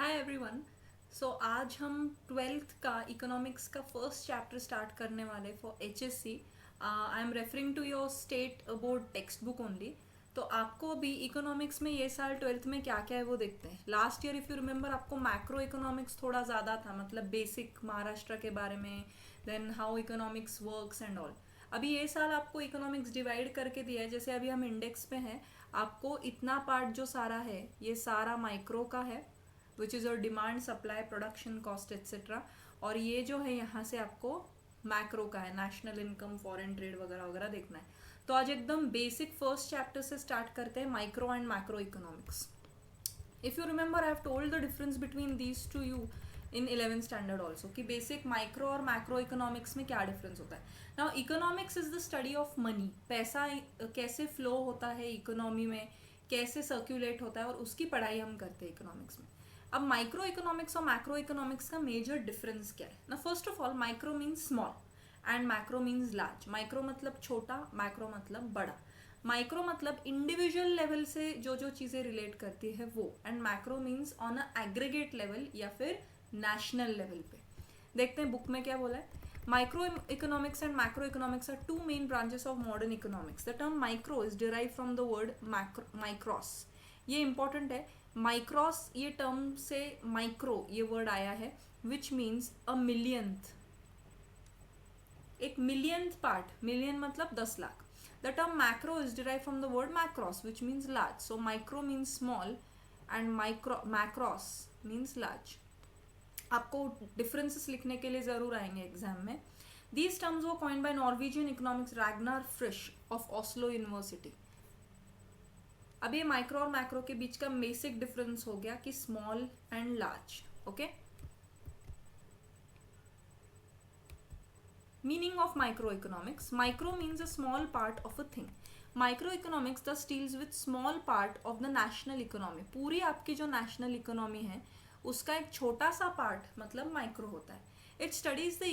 Hi everyone. सो आज हम twelfth का इकोनॉमिक्स का फर्स्ट चैप्टर स्टार्ट करने वाले for HSC. I am referring to your state board textbook only. तो आपको अभी इकोनॉमिक्स में ये साल ट्वेल्थ में क्या क्या है वो देखते हैं। Last year if you remember आपको मैक्रो इकोनॉमिक्स थोड़ा ज़्यादा था, मतलब बेसिक महाराष्ट्र के बारे में, then how economics works and all. अभी ये साल आपको इकोनॉमिक्स डिवाइड करके दिया है, जैसे अभी हम इंडेक्स पे हैं, आपको इतना पार्ट जो सारा है ये सारा माइक्रो का है, which is your demand, supply, production cost etcetera. और ये जो है यहाँ से आपको मैक्रो का है, नेशनल इनकम, फॉरेन ट्रेड वगैरह वगैरह देखना है। तो आज एकदम बेसिक फर्स्ट चैप्टर से स्टार्ट करते हैं, micro and macro economics. If you remember I have told the difference between these two you in 11th standard also, कि बेसिक माइक्रो और मैक्रो इकोनॉमिक्स में क्या डिफरेंस होता है। Now economics is the study of money, पैसा कैसे flow होता है इकोनॉमी में, कैसे सर्कुलेट होता है, और उसकी पढ़ाई हम करते हैं इकोनॉमिक्स में। अब माइक्रो इकोनॉमिक्स और मैक्रो इकोनॉमिक्स का मेजर डिफरेंस क्या है ना। First of all, micro means small and macro means large. Micro मतलब छोटा, मैक्रो मतलब बड़ा। माइक्रो मतलब इंडिविजुअल लेवल से जो जो चीज़ें रिलेट करती है वो, and macro means on a aggregate level या फिर नेशनल लेवल पे। देखते हैं बुक में क्या बोला है। Micro economics and macro economics are two main branches of modern economics. The term micro is derive from the word micros. ये इंपॉर्टेंट है। माइक्रॉस ये टर्म से माइक्रो ये वर्ड आया है, विच मीन्स अ मिलियंथ, एक मिलियंथ पार्ट। मिलियन मतलब 10 lakh. The term macro is derive from the word macros which means large. So micro means small and macros means large. आपको differences लिखने के लिए जरूर आएंगे एग्जाम में। दीज टर्म्स वो coined by Norwegian economics Ragnar Frisch of Oslo university. अब ये माइक्रो और मैक्रो के बीच का बेसिक डिफरेंस हो गया कि small and large. Okay, meaning of micro economics. Micro means a small part of a thing. Micro economics does deals with small part of the national economy. पूरी आपकी जो national economy है उसका एक छोटा सा पार्ट मतलब माइक्रो होता है। It studies the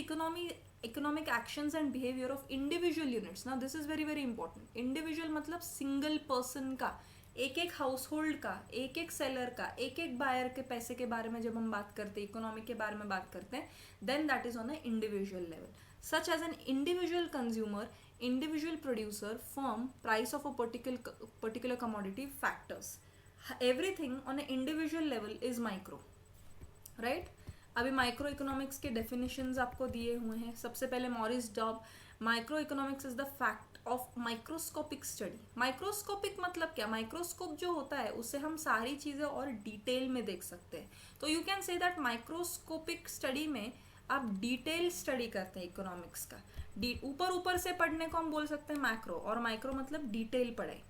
economic actions and behaviour of individual units. Now this is very very important. Individual मतलब सिंगल पर्सन का, एक एक हाउस होल्ड का, एक एक सेलर का, एक एक बायर के पैसे के बारे में जब हम बात करते हैं, इकोनॉमी के बारे में बात करते हैं, then that is on a individual level. such as an individual consumer, individual producer, firm, price of a particular commodity, factors. Everything on an individual level is micro, right? अभी माइक्रो इकोनॉमिक्स के definitions आपको दिए हुए हैं। सबसे पहले Maurice Dobb, micro economics is the fact of microscopic study. Microscopic मतलब क्या? माइक्रोस्कोप जो होता है उससे हम सारी चीज़ें और डिटेल में देख सकते हैं। तो you can say that microscopic study में आप डिटेल स्टडी करते हैं इकोनॉमिक्स का। ऊपर ऊपर से पढ़ने को हम बोल सकते हैं मैक्रो, और माइक्रो मतलब डिटेल पढ़ाई।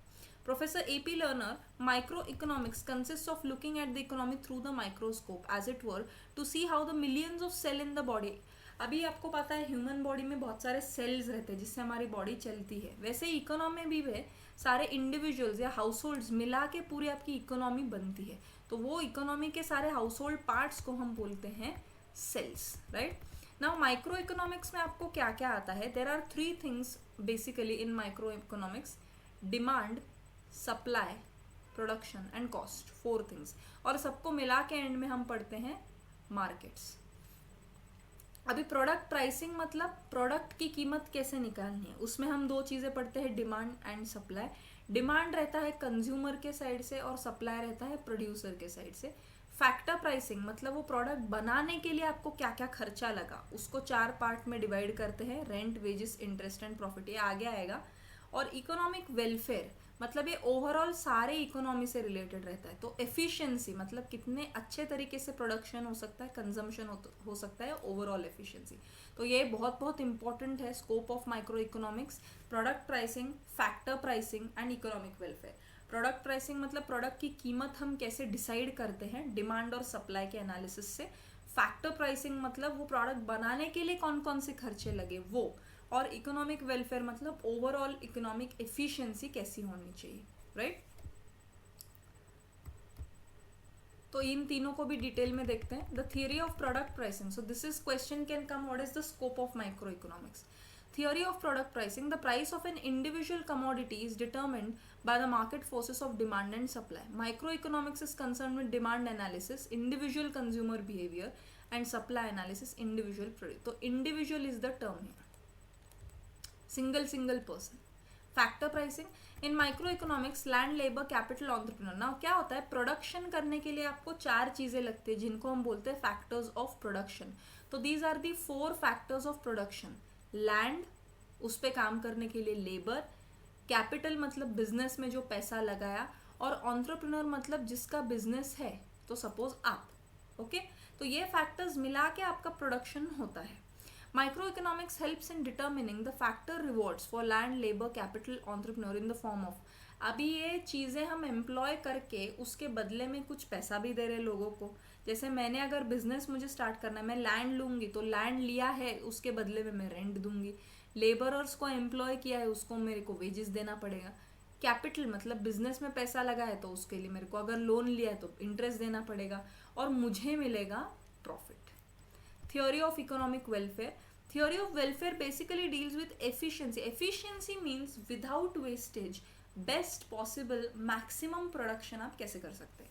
Professor A.P. Lerner, microeconomics consists of looking at the economy through the microscope, as it were, to see how the millions of cell in the body. अभी आपको पता है ह्यूमन बॉडी में बहुत सारे सेल्स रहते हैं जिससे हमारी बॉडी चलती है, वैसे ही इकोनॉमी भी है, सारे इंडिविजुअल्स या हाउस होल्ड्स मिला के पूरी आपकी इकोनॉमी बनती है। तो वो इकोनॉमी के सारे हाउस होल्ड पार्ट्स को हम बोलते हैं sales, right? Now micro economics में आपको क्या क्या आता है? There are 3 things basically in micro economics: demand, supply, production and cost. 4 things, और सबको मिला के एंड में हम पढ़ते हैं मार्केट्स। अभी प्रोडक्ट प्राइसिंग मतलब प्रोडक्ट की कीमत कैसे निकालनी है, उसमें हम 2 चीज़ें पढ़ते हैं, डिमांड एंड सप्लाई। डिमांड रहता है कंज्यूमर के साइड से और सप्लाई रहता है प्रोड्यूसर के साइड से। फैक्टर प्राइसिंग मतलब वो प्रोडक्ट बनाने के लिए आपको क्या क्या खर्चा लगा, उसको 4 पार्ट में डिवाइड करते हैं, rent, wages, interest and profit, ये आगे आएगा। और इकोनॉमिक वेलफेयर मतलब ये ओवरऑल सारे इकोनॉमी से रिलेटेड रहता है। तो एफिशिएंसी मतलब कितने अच्छे तरीके से प्रोडक्शन हो सकता है, कंजम्पशन हो सकता है, ओवरऑल एफिशिएंसी। तो ये बहुत बहुत इंपॉर्टेंट है scope of micro economics. Product pricing, factor pricing and economic welfare. Product pricing मतलब प्रोडक्ट की कीमत हम कैसे डिसाइड करते हैं डिमांड और सप्लाई के एनालिसिस से। फैक्टर प्राइसिंग मतलब वो प्रोडक्ट बनाने के लिए कौन कौन से खर्चे लगे वो। और इकोनॉमिक वेलफेयर मतलब ओवरऑल इकोनॉमिक एफिशिएंसी कैसी होनी चाहिए, राइट? तो इन तीनों को भी डिटेल में देखते हैं। The theory of product pricing, so this is question can come, what is the scope of micro economics? Theory of product pricing. The price of an individual commodity is determined by the market forces of demand and supply. Microeconomics is concerned with demand analysis, individual consumer behavior, and supply analysis, individual product. तो individual is the term here. Single person. Factor pricing. In micro economics land, labour, capital, entrepreneur. Now क्या होता है, production करने के लिए आपको 4 चीजें लगती है जिनको हम बोलते हैं फैक्टर्स ऑफ प्रोडक्शन. तो these are the 4 factors of production. Land, उस पे काम करने के लिए लेबर, कैपिटल मतलब बिजनेस में जो पैसा लगाया, और एंटरप्रेन्योर मतलब जिसका बिजनेस है, तो सपोज आप. ओके, तो ये फैक्टर्स मिला के आपका प्रोडक्शन होता है. Microeconomics helps in determining the factor rewards for land, labor, capital, entrepreneur in the form of. अभी ये चीज़ें हम एम्प्लॉय करके उसके बदले में कुछ पैसा भी दे रहे लोगों को. जैसे मैंने अगर बिजनेस मुझे स्टार्ट करना है, मैं लैंड लूँगी, तो लैंड लिया है, उसके बदले में मैं रेंट दूंगी. लेबरर्स को एम्प्लॉय किया है, उसको मेरे को वेजेस देना पड़ेगा. कैपिटल मतलब बिजनेस में पैसा लगा है, तो उसके लिए मेरे को अगर लोन लिया है तो इंटरेस्ट देना पड़ेगा और मुझे मिलेगा profit. Theory of economic welfare. Theory of welfare basically deals with efficiency. Efficiency means without wastage, best possible maximum production आप कैसे कर सकते हैं.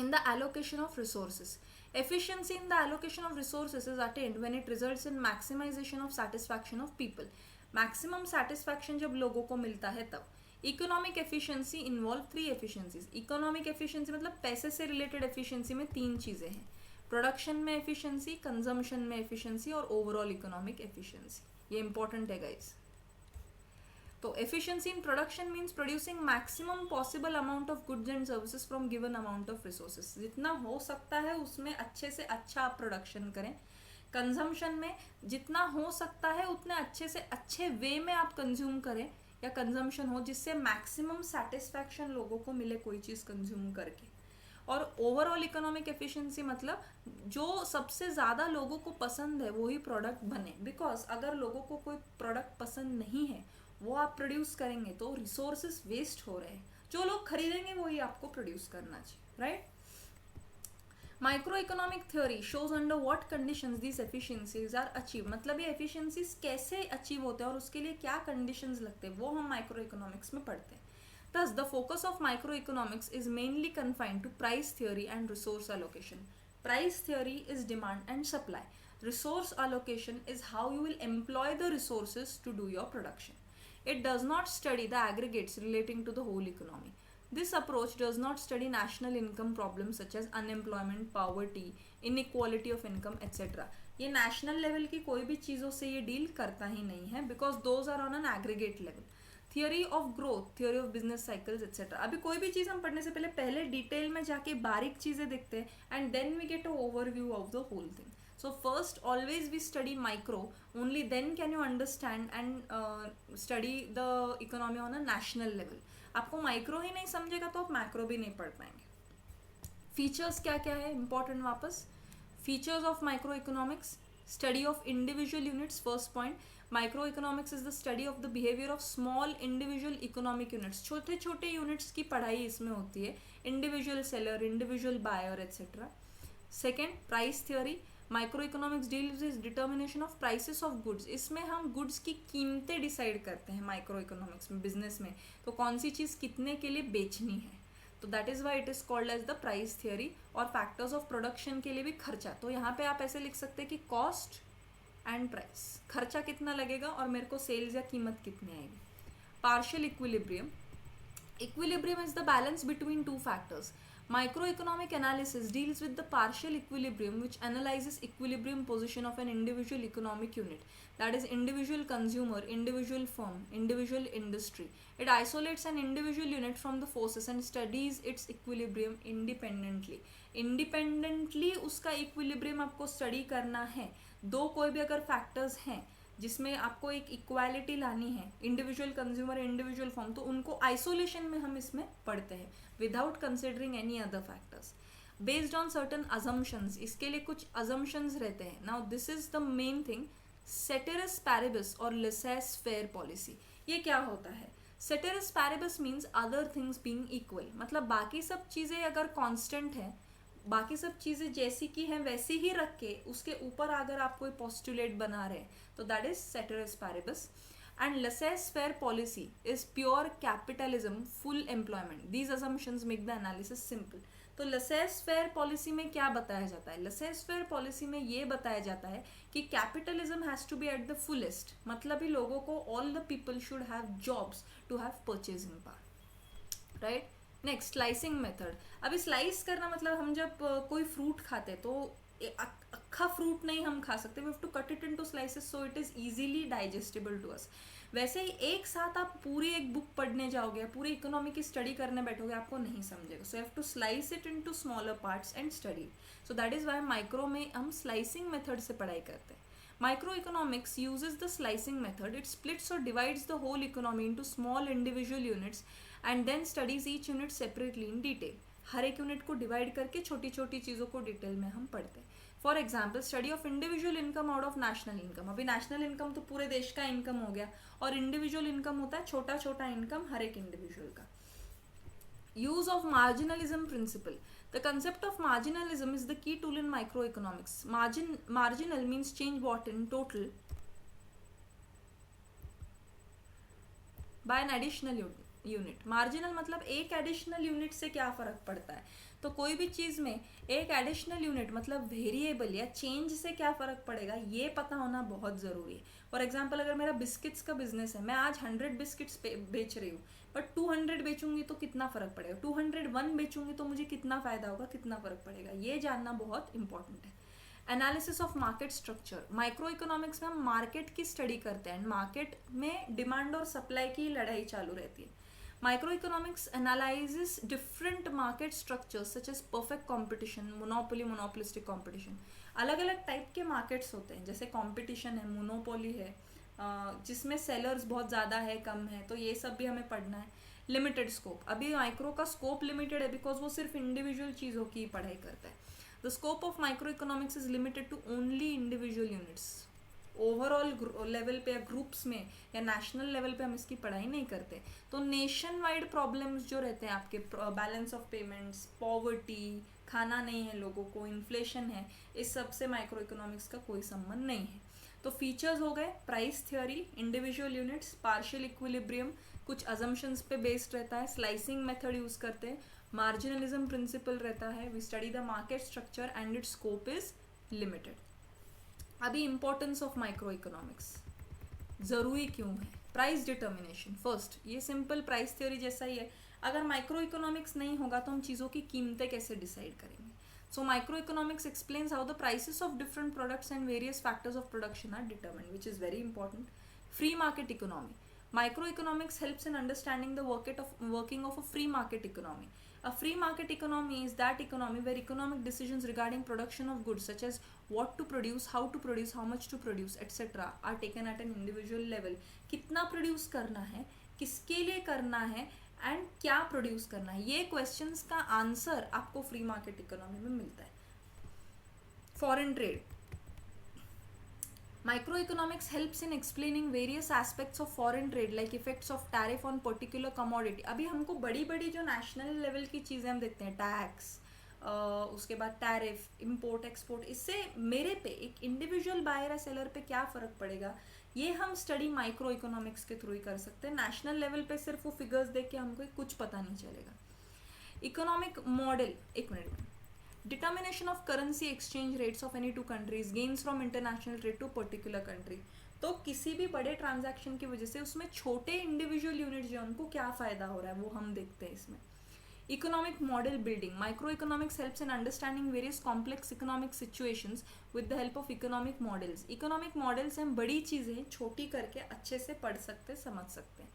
In the allocation of resources. Efficiency in the allocation of resources is attained when it results in maximization of satisfaction of people. Maximum satisfaction जब लोगों को मिलता है तब. Economic efficiency involve 3 efficiencies. Economic efficiency मतलब पैसे से related efficiency में 3 चीज़ें हैं. प्रोडक्शन में एफिशिएंसी, कंजम्पशन में एफिशिएंसी और ओवरऑल इकोनॉमिक एफिशिएंसी. ये इंपॉर्टेंट है गाइस. तो efficiency in production means producing maximum possible amount of goods and services from given amount of resources. जितना हो सकता है उसमें अच्छे से अच्छा आप प्रोडक्शन करें. कंजम्पशन में जितना हो सकता है उतने अच्छे से अच्छे वे में आप कंज्यूम करें या कंजम्पशन हो जिससे मैक्सिमम सेटिस्फैक्शन लोगों को मिले कोई चीज़ कंज्यूम करके. और ओवरऑल इकोनॉमिक एफिशिएंसी मतलब जो सबसे ज़्यादा लोगों को पसंद है वही प्रोडक्ट बने. बिकॉज अगर लोगों को कोई प्रोडक्ट पसंद नहीं है वो आप प्रोड्यूस करेंगे तो रिसोर्सेज वेस्ट हो रहे हैं. जो लोग खरीदेंगे वही आपको प्रोड्यूस करना चाहिए, right. Micro economic theory shows under what conditions these efficiencies are achieve. मतलब ये एफिशिएंसीज कैसे अचीव होते हैं और उसके लिए क्या कंडीशंस लगते हैं वो हम माइक्रो इकोनॉमिक्स में पढ़ते हैं. Thus, the focus of microeconomics is mainly confined to price theory and resource allocation. Price theory is demand and supply. Resource allocation is how you will employ the resources to do your production. It does not study the aggregates relating to the whole economy. This approach does not study national income problems such as unemployment, poverty, inequality of income, etc. ये national level की कोई भी चीज़ों से ये deal करता ही नहीं है because those are on an aggregate level. Theory of growth, theory of business cycles etcetera. अभी कोई भी चीज़ हम पढ़ने से पहले डिटेल में जाके बारीक चीज़ें देखते हैं and then we get a overview of the whole thing. So first always we study micro, only then can you understand and study the economy on a national level. आपको माइक्रो ही नहीं समझेगा तो आप मैक्रो भी नहीं पढ़ पाएंगे. फीचर्स क्या क्या है इंपॉर्टेंट वापस. Features of micro economics, study of individual units. First point, microeconomics is the study of the behaviour of small individual economic units. छोटे छोटे यूनिट्स की पढ़ाई इसमें होती है. Individual seller, individual buyer etcetera. Second, price theory. Microeconomics deals with determination of prices of goods. इसमें हम goods की कीमतें डिसाइड करते हैं माइक्रोइकोनॉमिक्स में, बिजनेस में. तो कौन सी चीज़ कितने के लिए बेचनी है, तो that is why it is called as the price theory. और फैक्टर्स ऑफ प्रोडक्शन के लिए भी खर्चा. तो यहाँ पे आप ऐसे लिख सकते हैं कि कॉस्ट एंड प्राइस. खर्चा कितना लगेगा और मेरे को सेल्स या कीमत कितनी आएगी. Partial equilibrium. Equilibrium is the balance between 2 factors. Microeconomic analysis deals with the partial equilibrium which analyzes equilibrium position of an individual economic unit, that is individual consumer, individual firm, individual industry. It isolates an individual unit from the forces and studies its equilibrium independently. Independently उसका equilibrium आपको study करना है. दो कोई भी अगर factors हैं जिसमें आपको एक इक्वालिटी लानी है, इंडिविजुअल कंज्यूमर, इंडिविजुअल फॉर्म, तो उनको आइसोलेशन में हम इसमें पढ़ते हैं without considering any other factors based on certain assumptions. इसके लिए कुछ अजम्पशंस रहते हैं. Now this is the main thing, ceteris paribus और लेसेस फेयर पॉलिसी. ये क्या होता है? Ceteris paribus means other things being equal. मतलब बाकी सब चीज़ें अगर कांस्टेंट है, बाकी सब चीज़ें जैसी की हैं वैसी ही रख के उसके ऊपर अगर आप कोई पोस्टुलेट बना रहे हैं तो that is ceteris paribus. And laissez-faire policy is pure capitalism, full employment. These assumptions make the analysis simple. तो laissez-faire पॉलिसी में क्या बताया जाता है? laissez-faire पॉलिसी में ये बताया जाता है कि capitalism has to be at the fullest, मतलब ही लोगों को all the people should have jobs to have purchasing power, right. Next slicing method. अभी स्लाइस करना मतलब हम जब कोई फ्रूट खाते तो अक्खा फ्रूट नहीं हम खा सकते, we have to cut it into slices so it is easily digestible to us. वैसे ही एक साथ आप पूरी एक बुक पढ़ने जाओगे, पूरी इकोनॉमी की स्टडी करने बैठोगे, आपको नहीं समझेगा. So have to slice it into smaller parts and study. So that is why micro में हम स्लाइसिंग मेथड से पढ़ाई करते हैं. Micro economics uses the slicing method. It splits और divides the whole economy into small individual units and then studies each unit separately in detail. हर एक unit को डिवाइड करके छोटी छोटी चीज़ों को डिटेल में हम पढ़ते हैं. For example study of individual income out of national income. अभी नेशनल इनकम तो पूरे देश का इनकम हो गया और इंडिविजुअल इनकम होता है छोटा छोटा इनकम हर एक इंडिविजुअल का. Use of marginalism principle. The concept of marginalism is the key tool in micro economics. Marginal means change what in total by an additional unit. Marginal मतलब एक एडिशनल यूनिट से क्या फर्क पड़ता है. तो कोई भी चीज़ में एक एडिशनल यूनिट मतलब वेरिएबल या चेंज से क्या फ़र्क पड़ेगा ये पता होना बहुत ज़रूरी है. फॉर एग्जांपल अगर मेरा बिस्किट्स का बिजनेस है, मैं आज 100 बिस्किट्स बेच रही हूँ, बट 200 बेचूंगी तो कितना फ़र्क पड़ेगा, 201 बेचूंगी तो मुझे कितना फ़ायदा होगा, कितना फ़र्क पड़ेगा, ये जानना बहुत इंपॉर्टेंट है. Analysis of market structure. Micro economics में हम मार्केट की स्टडी करते हैं. मार्केट में डिमांड और सप्लाई की लड़ाई चालू रहती है. Microeconomics analyzes different market structures such as perfect competition, monopoly, monopolistic competition. अलग अलग टाइप के मार्केट्स होते हैं, जैसे कंपटीशन है, मोनोपोली है, जिसमें सेलर्स बहुत ज़्यादा है कम है, तो ये सब भी हमें पढ़ना है. Limited scope. अभी माइक्रो का स्कोप लिमिटेड है बिकॉज वो सिर्फ इंडिविजुअल चीज़ों की पढ़ाई करता है. The scope of micro economics is limited to only individual units. Overall level पे या ग्रुप्स में या नेशनल लेवल पे हम इसकी पढ़ाई नहीं करते. तो नेशन वाइड प्रॉब्लम्स जो रहते हैं आपके, बैलेंस ऑफ पेमेंट्स, पॉवर्टी, खाना नहीं है लोगों को, इन्फ्लेशन है, इस सब से माइक्रो इकोनॉमिक्स का कोई संबंध नहीं है. तो फीचर्स हो गए price theory, individual units, partial equilibrium, कुछ अजम्पशंस पे बेस्ड रहता है, स्लाइसिंग मेथड यूज करते हैं, मार्जिनलिज्म प्रिंसिपल रहता है, we study the market structure and its scope is limited. अभी इंपॉर्टेंस ऑफ माइक्रो इकोनॉमिक्स ज़रूरी क्यों है. Price determination. फर्स्ट, ये सिंपल प्राइस थ्योरी जैसा ही है. अगर माइक्रो इकोनॉमिक्स नहीं होगा तो हम चीज़ों की कीमतें कैसे डिसाइड करेंगे. So micro economics explains how the prices of different products and various factors of production are determined, which is very important. Free market economy. Micro economics helps in understanding the working of a free market economy. A free market economy is that economy where economic decisions regarding production of goods such as what to produce, how much to produce, etc. are taken at an individual level. कितना produce करना है, किसके लिए करना है, and क्या produce करना है, ये क्वेश्चंस का आंसर आपको फ्री मार्केट इकोनॉमी में मिलता है. Foreign trade. Microeconomics helps in explaining various aspects of foreign trade like effects of tariff on particular commodity. अभी हमको बड़ी बड़ी जो नेशनल लेवल की चीज़ें हम देखते हैं, टैक्स, उसके बाद टैरिफ, इंपोर्ट एक्सपोर्ट, इससे मेरे पे एक इंडिविजुअल बायर या सेलर पे क्या फ़र्क पड़ेगा, ये हम स्टडी माइक्रो इकोनॉमिक्स के थ्रू ही कर सकते हैं. नेशनल लेवल पे सिर्फ वो फिगर्स देख के हमको कुछ पता नहीं चलेगा. Economic model. एक minute. Determination of currency exchange rates of any two countries, gains from international trade to particular country. तो किसी भी बड़े ट्रांजैक्शन की वजह से उसमें छोटे इंडिविजुअल यूनिट जो उनको क्या फ़ायदा हो रहा है वो हम देखते हैं इसमें. Economic model building. Micro economics helps in understanding various complex economic situations with the help of economic models. Economic models हम बड़ी चीज़ें छोटी करके अच्छे से पढ़ सकते, समझ सकते हैं.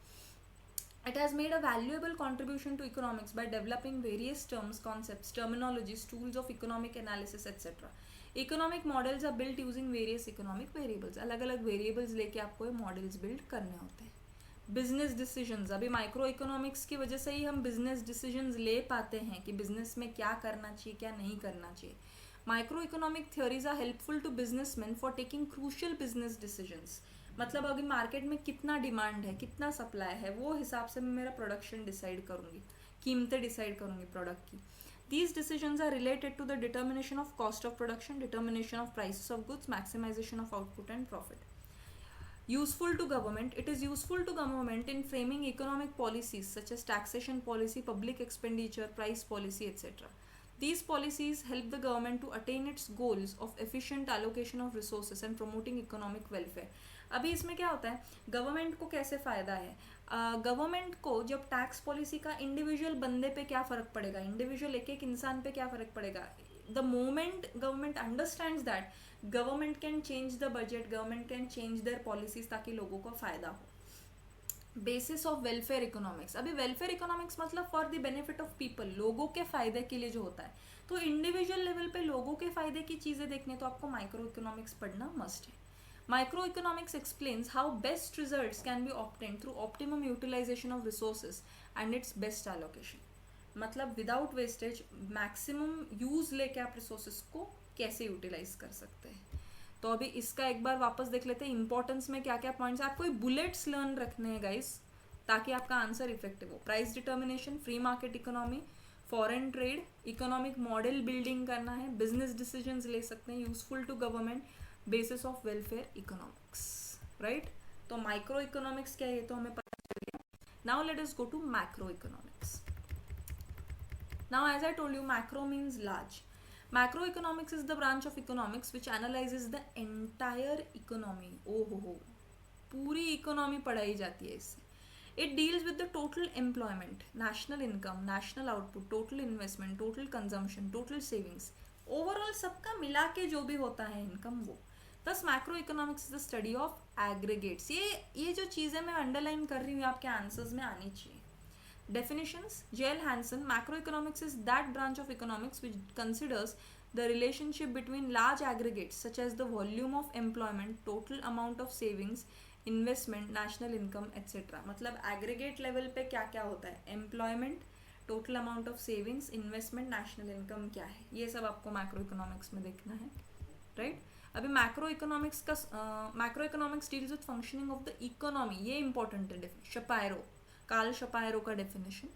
It has made a valuable contribution to economics by developing various terms, concepts, terminologies, tools of economic analysis, etc. Economic models are built using various economic variables. अलग अलग variables लेके आपको ये models build करने होते हैं. Business decisions. अभी micro economics की वजह से ही हम business decisions ले पाते हैं कि business में क्या करना चाहिए, क्या नहीं करना चाहिए. Micro economic theories are helpful to businessmen for taking crucial business decisions. मतलब अगर मार्केट में कितना डिमांड है, कितना सप्लाई है, वो हिसाब से मैं मेरा प्रोडक्शन डिसाइड करूँगी. कीमतें डिसाइड करूँगी प्रोडक्ट की. These decisions are related to the determination of cost of production, determination of prices of goods, maximization of output and profit. Useful to government. It is useful to government in framing economic policies such as taxation policy, public expenditure, price policy, etc. These policies help the government to attain its goals of efficient allocation of resources and promoting economic welfare. अभी इसमें क्या होता है, government को कैसे फ़ायदा है, government को जब टैक्स पॉलिसी का इंडिविजुअल बंदे पे क्या फ़र्क पड़ेगा, इंडिविजुअल एक एक इंसान पे क्या फ़र्क पड़ेगा, the moment government understands that government can change the budget, government can change their policies ताकि लोगों को फ़ायदा हो. Basis of welfare economics. अभी वेलफेयर इकोनॉमिक्स मतलब for the benefit of people, लोगों के फायदे के लिए जो होता है. तो इंडिविजुअल लेवल पे लोगों के फायदे की चीज़ें देखने तो आपको माइक्रो इकोनॉमिक्स पढ़ना मस्ट है. Micro economics explains how best results can be obtained through optimum utilisation of resources and its best allocation. मतलब विदाउट वेस्टेज मैक्सिमम यूज लेके आप रिसोर्सेज को कैसे यूटिलाइज कर सकते हैं. तो अभी इसका एक बार वापस देख लेते हैं इंपॉर्टेंस में क्या क्या पॉइंट्स. आपको बुलेट्स लर्न रखने हैं गाइस ताकि आपका आंसर इफेक्टिव हो. Price determination, free market economy, foreign trade, economic model building करना है, बिजनेस डिसीजंस ले सकते हैं, useful to government, basis of welfare economics. Right, तो माइक्रो इकोनॉमिक्स क्या है ये तो हमें पता चल गया. Now let us go to macro economics. Now as I told you macro means large. Macroeconomics is the branch of economics which analyzes the entire economy. हो, पूरी इकोनॉमी पढ़ाई जाती है इससे. It deals with the total employment, national income, national output, total investment, total consumption, total savings. Overall सबका मिला के जो भी होता है इनकम वो. Thus macroeconomics is the study of aggregates. ये जो चीज़ें मैं अंडरलाइन कर रही हूँ आपके आंसर्स में आनी चाहिए. Definitions. J.L. Hansen, macroeconomics is that branch of economics which considers the relationship between large aggregates such as the volume of employment, total amount of savings, investment, national income, etc. मतलब aggregate level पे क्या क्या होता है, employment, total amount of savings, investment, national income क्या है, ये सब आपको macroeconomics में देखना है. right? अभी macroeconomics का macroeconomics deals with functioning of the economy. ये important है. Shapiro, कार्ल शपायरो का डेफिनेशन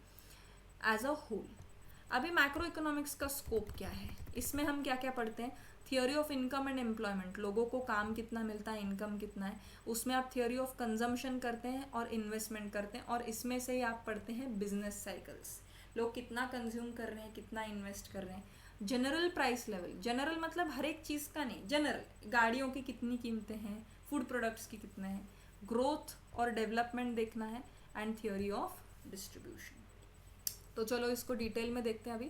एज अ होल. अभी मैक्रो इकोनॉमिक्स का स्कोप क्या है, इसमें हम क्या क्या पढ़ते हैं. Theory of income and employment, लोगों को काम कितना मिलता है, इनकम कितना है. उसमें आप थियोरी ऑफ कंजम्पशन करते हैं और इन्वेस्टमेंट करते हैं, और इसमें से ही आप पढ़ते हैं बिजनेस साइकिल्स, लोग कितना कंज्यूम कर रहे हैं, कितना इन्वेस्ट कर रहे हैं. जनरल प्राइस लेवल, जनरल मतलब हर एक चीज़ का नहीं, जनरल गाड़ियों की कितनी कीमतें हैं, फूड प्रोडक्ट्स की कितने हैं. ग्रोथ और डेवलपमेंट देखना है, एंड थियोरी ऑफ डिस्ट्रीब्यूशन. तो चलो इसको डिटेल में देखते हैं. अभी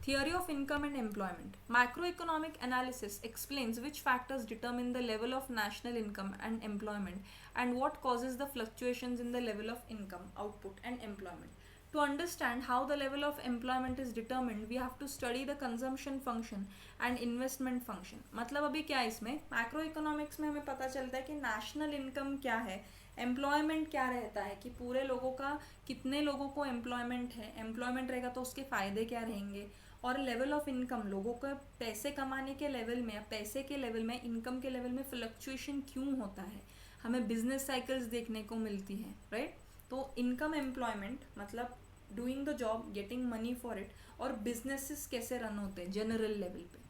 theory of income and employment. Macro economic analysis explains which factors determine the level of national income and employment and what causes the fluctuations in the level of income, output and employment. To understand how the level of employment is determined, we have to study the consumption function and investment function. मतलब अभी क्या है इसमें, macro economics में हमें पता चलता है कि नेशनल इनकम क्या है, एम्प्लॉयमेंट क्या रहता है, कि पूरे लोगों का कितने लोगों को एम्प्लॉयमेंट है, एम्प्लॉयमेंट रहेगा तो उसके फ़ायदे क्या रहेंगे, और लेवल ऑफ इनकम, लोगों का पैसे कमाने के लेवल में या पैसे के लेवल में, इनकम के लेवल में फ्लक्चुएशन क्यों होता है, हमें बिजनेस साइकिल्स देखने को मिलती हैं. राइट, तो इनकम एम्प्लॉयमेंट मतलब doing the job, getting money for it, और बिजनेसेस कैसे रन होते हैं जनरल लेवल पे.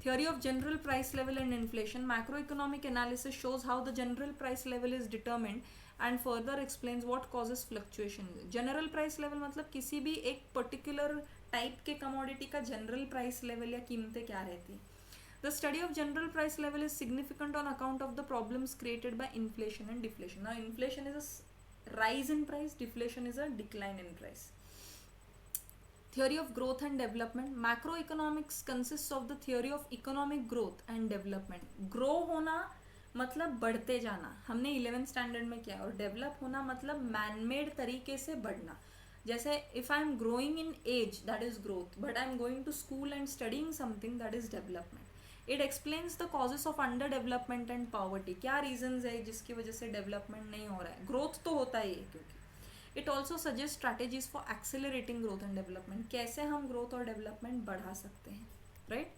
Theory of general price level and inflation. Macroeconomic analysis shows how the general price level is determined and further explains what causes fluctuation. General price level मतलब किसी भी एक particular type के commodity का general price level या कीमतें क्या रहती हैं. The study of general price level is significant on account of the problems created by inflation and deflation. Now inflation is a rise in price, deflation is a decline in price. Theory of growth and development. Macroeconomics consists of the theory of economic growth and development. Grow होना मतलब बढ़ते जाना, हमने 11th standard में किया, और develop होना मतलब मैन मेड तरीके से बढ़ना. जैसे if I am growing in age that is growth, but I am going to school and studying something that is development. It explains the causes of under development and poverty. क्या reasons है जिसकी वजह से development नहीं हो रहा है, growth तो होता ही है क्योंकि. It also suggest strategies for accelerating growth and development, कैसे हम ग्रोथ और डेवलपमेंट बढ़ा सकते हैं. Right,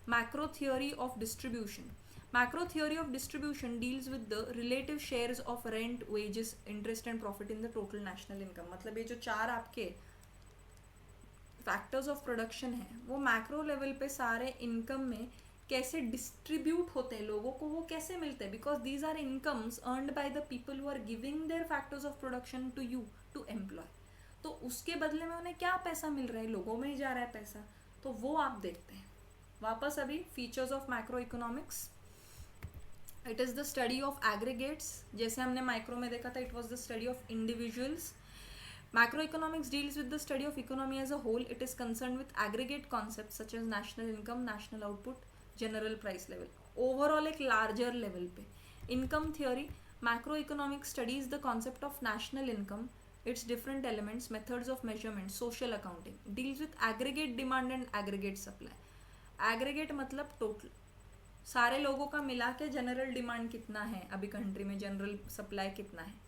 macro theory of distribution. Macro theory of distribution deals with the relative shares of rent, wages, interest and profit in the total national income. मतलब ये जो चार आपके फैक्टर्स ऑफ प्रोडक्शन है वो मैक्रो लेवल पे सारे इनकम में कैसे डिस्ट्रीब्यूट होते हैं, लोगों को वो कैसे मिलते हैं, because these are incomes earned by the people who are giving their factors of production to you to employ. तो उसके बदले में उन्हें क्या पैसा मिल रहा है, लोगों में ही जा रहा है पैसा, तो वो आप देखते हैं। वापस अभी features of macro economics, it is the study of aggregates. जैसे हमने माइक्रो में देखा था, it was the study of individuals. Macroeconomics deals with the study of economy as a whole. It is concerned with aggregate concepts such as national income, national output, general price level. Overall एक larger level पे income theory, macroeconomics studies the concept of national income, its different elements, methods of measurement, social accounting, deals with aggregate demand and aggregate supply. Aggregate मतलब total, सारे लोगों का मिला के general demand कितना है अभी कंट्री में, जनरल सप्लाई कितना है।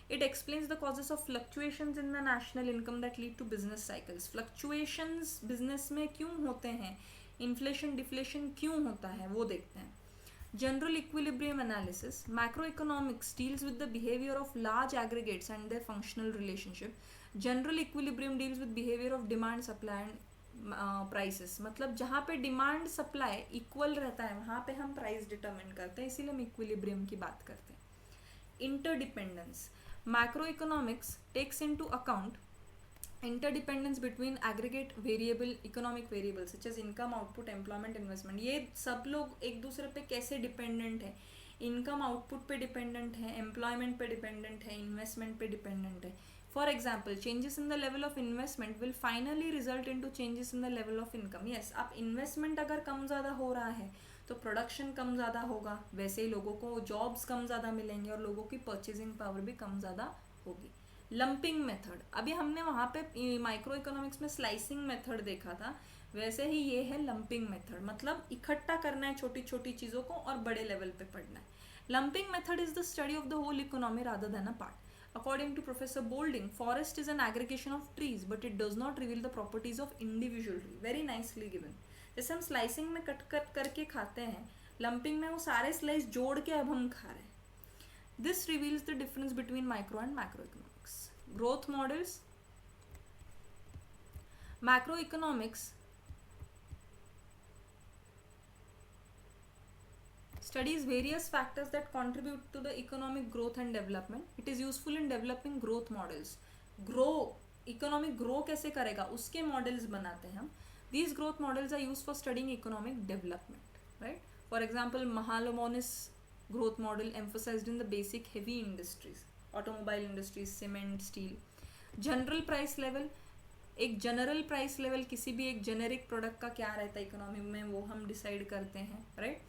It explains the causes of fluctuations in the national income that lead to business cycles. Fluctuations business में क्यों होते हैं, inflation deflation क्यों होता है, वो देखते हैं। General equilibrium analysis. Macroeconomics deals with the behavior of large aggregates and their functional relationship. General equilibrium deals with behavior of demand, supply and prices. मतलब जहाँ पे डिमांड सप्लाई इक्वल रहता है वहाँ पे हम प्राइस डिटरमिन करते हैं, इसीलिए हम इक्विलिब्रियम की बात करते हैं। Interdependence, macroeconomics takes into account interdependence between aggregate variable economic variables such as income, output, employment, investment. ये सब लोग एक दूसरे पे कैसे डिपेंडेंट है, इनकम आउटपुट पे डिपेंडेंट है, एम्प्लॉयमेंट पे डिपेंडेंट है, इन्वेस्टमेंट पे डिपेंडेंट है। For example, changes in the level of investment will finally result in to changes in the level of income. Yes, आप इन्वेस्टमेंट अगर कम ज़्यादा हो रहा है तो प्रोडक्शन कम ज़्यादा होगा, वैसे ही लोगों को जॉब्स कम ज़्यादा मिलेंगे और लोगों की परचेजिंग पावर भी कम ज़्यादा होगी। लंपिंग मेथड, अभी हमने वहाँ पे माइक्रो इकोनॉमिक्स में स्लाइसिंग मेथड देखा था, वैसे ही ये है लंपिंग मेथड, मतलब इकट्ठा करना है छोटी छोटी चीज़ों को और बड़े लेवल पे पढ़ना है। Lumping method is the study of the whole economy rather than a part. According to Professor Bolding, forest is an aggregation of trees, but it does not reveal the properties of individual tree. Very nicely given. जैसे हम slicing में cut cut करके खाते हैं, lumping में वो सारे slice जोड़ के अब हम खा रहे हैं। This reveals the difference between micro and macro economics. Growth models, macro economics studies various factors that contribute to the economic growth and development. It is useful in developing growth models. Economic grow कैसे करेगा उसके models बनाते हैं हम। These growth models are used for studying economic development, right? For example, Mahalanobis growth model emphasized in the basic heavy industries, automobile industries, cement, steel. General price level, एक general price level किसी भी एक generic product का क्या रहता है economy में, वो हम डिसाइड करते हैं, right?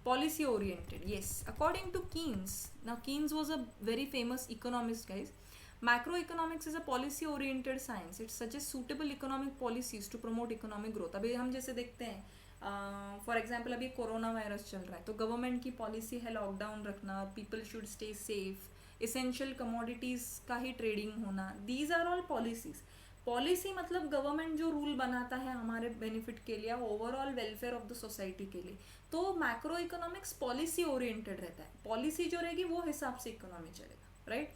Policy oriented, yes, according to Keynes. Now Keynes was a very famous economist, guys. Macroeconomics is a policy oriented science. It suggests suitable economic policies to promote economic growth. अभी हम जैसे देखते हैं for example अभी corona virus चल रहा है तो गवर्नमेंट की पॉलिसी है लॉकडाउन रखना, people should stay safe, essential commodities का ही ट्रेडिंग होना, these are all policies. Policy मतलब गवर्नमेंट जो रूल बनाता है हमारे बेनिफिट के लिए, overall welfare of the society के लिए। तो मैक्रो इकोनॉमिक्स पॉलिसी ओरिएंटेड रहता है, पॉलिसी जो रहेगी वो हिसाब से इकोनॉमी चलेगा, राइट?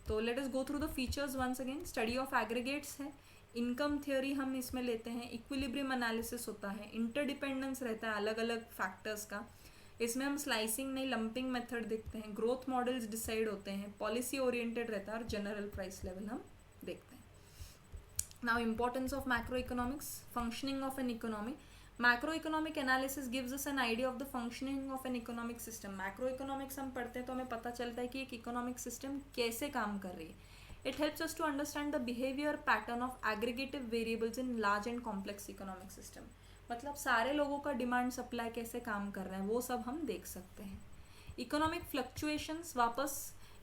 तो let us go through the features once again. Study of aggregates है, इनकम थियोरी हम इसमें लेते हैं, इक्विलिब्रियम एनालिसिस होता है, इंटरडिपेंडेंस रहता है अलग अलग फैक्टर्स का, इसमें हम स्लाइसिंग नहीं लंपिंग मेथड देखते हैं, ग्रोथ मॉडल्स डिसाइड होते हैं, पॉलिसी ओरिएंटेड रहता है और जनरल प्राइस लेवल हम देखते हैं। Now, importance of macroeconomics, functioning of an economy. Macroeconomic analysis gives us an idea of the functioning of an economic system. Macroeconomics हम पढ़ते हैं तो हमें पता चलता है कि एक economic system कैसे काम कर रही है। It helps us to understand the behavior pattern of aggregative variables in large and complex economic system. मतलब सारे लोगों का डिमांड सप्लाई कैसे काम कर रहा है वो सब हम देख सकते हैं। इकोनॉमिक फ्लक्चुएशंस, वापस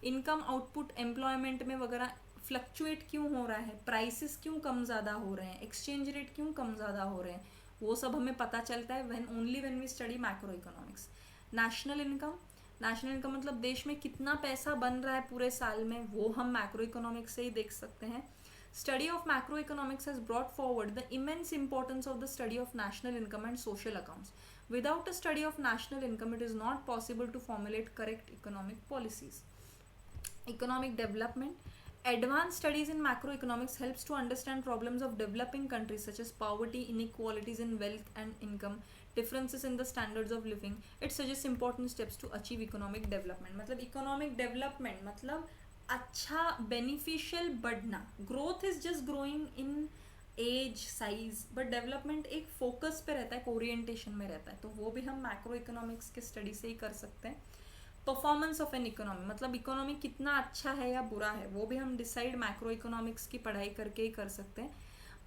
इनकम आउटपुट एम्प्लॉयमेंट में वगैरह फ्लक्चुएट क्यों हो रहा है, प्राइसेस क्यों कम ज़्यादा हो रहे हैं, एक्सचेंज रेट क्यों कम ज़्यादा हो रहे हैं, वो सब हमें पता चलता है when we study macro economics. National income मतलब देश में कितना पैसा बन रहा है पूरे साल में, वो हम मैक्रो इकोनॉमिक्स से ही देख सकते हैं। Study of macro economics has brought forward the immense importance of the study of national income and social accounts. Without a study of national income it is not possible to formulate correct economic policies. Economic development, Advanced studies in macroeconomics helps to understand problems of developing countries such as poverty, inequalities in wealth and income, differences in the standards of living. It suggests important steps to achieve economic development. मतलब economic development मतलब अच्छा beneficial बढ़ना. Growth is just growing in age size, but development एक focus पे रहता है, orientation में रहता है. तो वो भी हम मैक्रो इकोनॉमिक्स के स्टडी से ही कर सकते हैं. परफॉर्मेंस ऑफ एन इकोनॉमी मतलब इकोनॉमी कितना अच्छा है या बुरा है, वो भी हम डिसाइड मैक्रो इकोनॉमिक्स की पढ़ाई करके ही कर सकते हैं.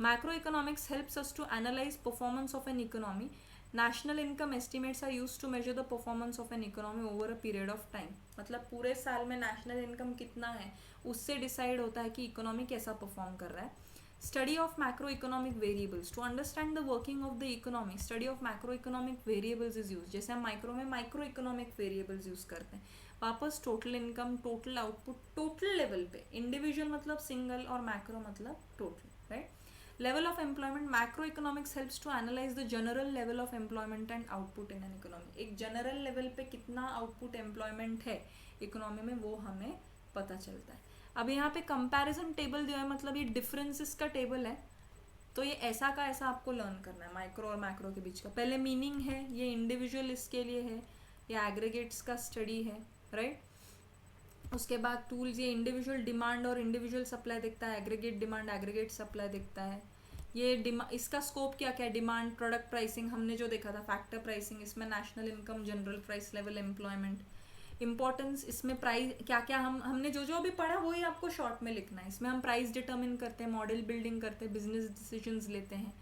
Macro economics helps us to analyse performance of an economy. National income estimates are used to measure the performance of an economy over a period of time. मतलब पूरे साल में नेशनल इनकम कितना है उससे डिसाइड होता है कि इकोनॉमी कैसा परफॉर्म कर रहा है. Study of macroeconomic variables. To understand the working of the economy, study of macroeconomic variables is used. जैसे हम माइक्रो में microeconomic variables यूज करते हैं. वापस total income, total output, total level पे. इंडिविजुअल मतलब सिंगल और मैक्रो मतलब total, right. Level of employment. Macro economics helps to analyse the general level of employment and output in an economy. एक general level पे कितना output employment है economy में वो हमें पता चलता है. अब यहाँ पे कंपैरिजन टेबल दिया है, मतलब ये डिफरेंसेस का टेबल है. तो ये ऐसा का ऐसा आपको लर्न करना है माइक्रो और मैक्रो के बीच का. पहले मीनिंग है, ये इंडिविजुअल इसके लिए है, ये एग्रीगेट्स का स्टडी है, राइट. उसके बाद टूल्स, ये इंडिविजुअल डिमांड और इंडिविजुअल सप्लाई दिखता है, एग्रीगेट डिमांड एग्रीगेट सप्लाई दिखता है. ये इसका स्कोप क्या क्या है, डिमांड, प्रोडक्ट प्राइसिंग हमने जो देखा था, फैक्टर प्राइसिंग, इसमें national income, general price level, employment, importance, इसमें प्राइस क्या क्या हमने जो भी पढ़ा वही आपको शॉर्ट में लिखना है. इसमें हम प्राइस डिटर्मिन करते हैं, मॉडल बिल्डिंग करते हैं, बिजनेस डिसीजंस लेते हैं.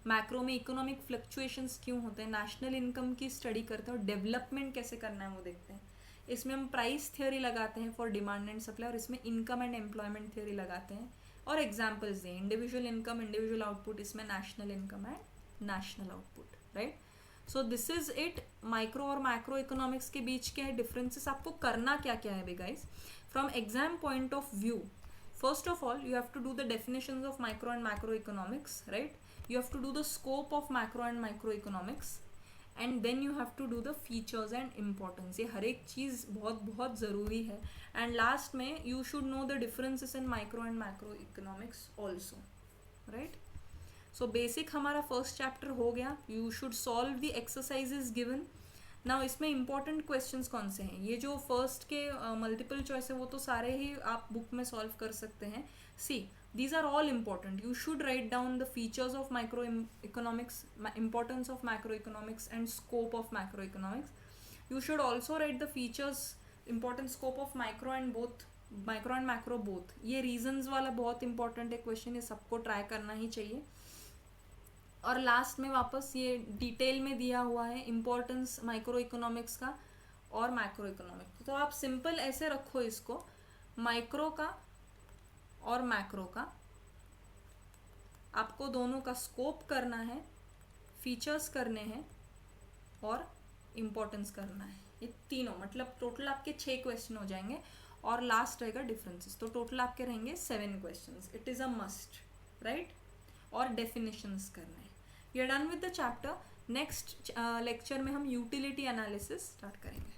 मैक्रो में इकोनॉमिक फ्लक्चुएशंस क्यों होते हैं, नेशनल इनकम की स्टडी करते हैं और डेवलपमेंट कैसे करना है वो देखते हैं. इसमें हम प्राइस थ्योरी लगाते हैं फॉर डिमांड एंड सप्लाई, और इसमें इनकम एंड एम्प्लॉयमेंट थ्योरी लगाते हैं और एग्जाम्पल्स दें. इंडिविजुअल इनकम, इंडिविजुअल आउटपुट, इसमें national income and national output, right. So this is it. Micro और मैक्रो इकोनॉमिक्स के बीच के डिफरेंसेस, आपको करना क्या क्या है guys from exam point of view. First of all you have to do the definitions of micro and macro economics, right. You have to do the scope of macro and micro economics, and then you have to do the features and importance. ये हर एक चीज़ बहुत बहुत ज़रूरी है. And last में you should know the differences in micro and macro economics also, right. So basic हमारा first chapter हो गया. You should solve the exercises given. Now इसमें इंपॉर्टेंट क्वेश्चंस कौन से हैं, ये जो फर्स्ट के मल्टीपल चॉइस है वो तो सारे ही आप बुक में सॉल्व कर सकते हैं. सी, these are all important. You should write down the features of macroeconomics, importance of macroeconomics and scope of macroeconomics. You should also write the features, important scope of micro and macro both. ये reasons वाला बहुत important है question, ये सबको try करना ही चाहिए. और last में वापस ये डिटेल में दिया हुआ है इम्पोर्टेंस माइक्रो इकोनॉमिक्स का और मैक्रो इकोनॉमिक्स. तो आप सिंपल ऐसे रखो इसको, माइक्रो का और मैक्रो का आपको दोनों का स्कोप करना है, फीचर्स करने हैं और इम्पोर्टेंस करना है. ये तीनों मतलब टोटल आपके 6 क्वेश्चन हो जाएंगे और लास्ट रहेगा डिफरेंसेस. तो टोटल आपके रहेंगे 7 questions. It is a must, right. और डेफिनेशंस करने हैं. We are done with the chapter. Next lecture में हम यूटिलिटी एनालिसिस स्टार्ट करेंगे.